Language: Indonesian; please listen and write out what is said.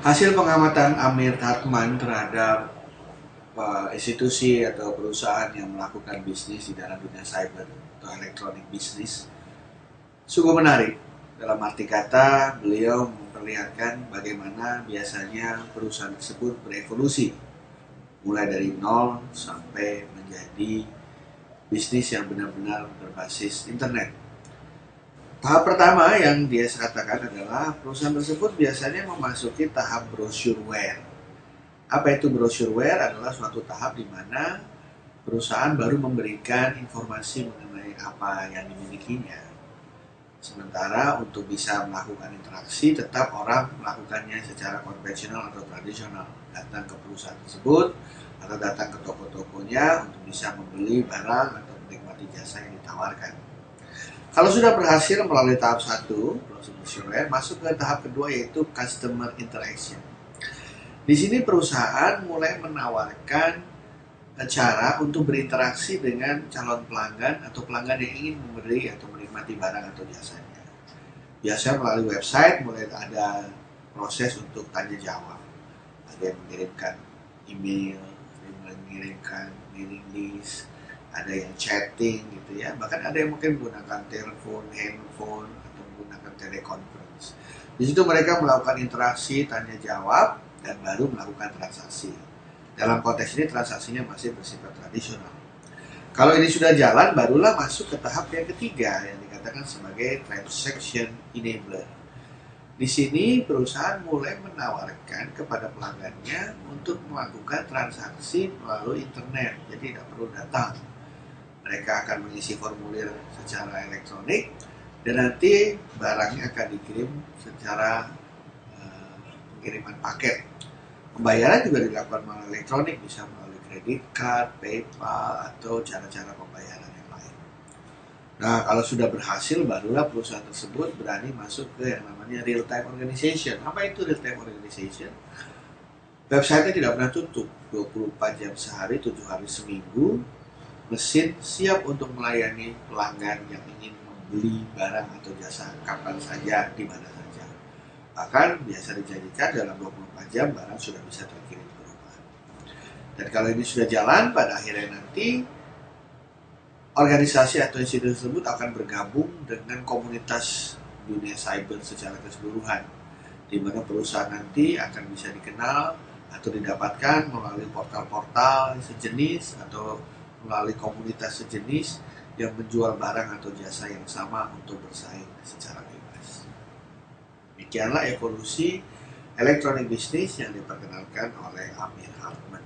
Hasil pengamatan Amir Hartman terhadap institusi atau perusahaan yang melakukan bisnis di dalam dunia cyber atau elektronik bisnis sungguh menarik. Dalam arti kata, beliau memperlihatkan bagaimana biasanya perusahaan tersebut berevolusi mulai dari nol sampai menjadi bisnis yang benar-benar berbasis internet. Tahap pertama yang dia katakan adalah perusahaan tersebut biasanya memasuki tahap brosureware. Apa itu brosureware? Adalah suatu tahap di mana perusahaan baru memberikan informasi mengenai apa yang dimilikinya. Sementara untuk bisa melakukan interaksi, tetap orang melakukannya secara konvensional atau tradisional. Datang ke perusahaan tersebut atau datang ke toko-tokonya untuk bisa membeli barang atau menikmati jasa yang ditawarkan. Kalau sudah berhasil melalui tahap 1, masuk ke tahap kedua yaitu customer interaction. Di sini perusahaan mulai menawarkan cara untuk berinteraksi dengan calon pelanggan atau pelanggan yang ingin membeli atau menikmati barang atau jasanya. Biasanya melalui website mulai ada proses untuk tanya jawab. Ada yang mengirimkan email, ada yang mengirimkan mailing list, ada yang chatting gitu ya. Bahkan ada yang mungkin menggunakan telepon, handphone atau menggunakan teleconference. Di situ mereka melakukan interaksi, tanya jawab, dan baru melakukan transaksi. Dalam konteks ini transaksinya masih bersifat tradisional. Kalau ini sudah jalan, barulah masuk ke tahap yang ketiga yang dikatakan sebagai transaction enabler. Di sini perusahaan mulai menawarkan kepada pelanggannya untuk melakukan transaksi melalui internet, jadi tidak perlu datang. Mereka akan mengisi formulir secara elektronik dan nanti barangnya akan dikirim secara pengiriman paket. Pembayaran juga dilakukan melalui elektronik, bisa melalui kredit card, PayPal, atau cara-cara pembayaran yang lain. Nah, kalau sudah berhasil, barulah perusahaan tersebut berani masuk ke yang namanya real-time organization. Apa itu real-time organization? Website-nya tidak pernah tutup, 24 jam sehari, 7 hari seminggu. Mesin siap untuk melayani pelanggan yang ingin membeli barang atau jasa kapan saja, di mana saja. Bahkan biasa dijanjikan dalam 24 jam barang sudah bisa terkirim ke rumah. Dan kalau ini sudah jalan, pada akhirnya nanti organisasi atau institusi tersebut akan bergabung dengan komunitas dunia cyber secara keseluruhan, di mana perusahaan nanti akan bisa dikenal atau didapatkan melalui portal-portal sejenis atau melalui komunitas sejenis yang menjual barang atau jasa yang sama untuk bersaing secara bebas. Demikianlah evolusi elektronik bisnis yang diperkenalkan oleh Amir Hartman.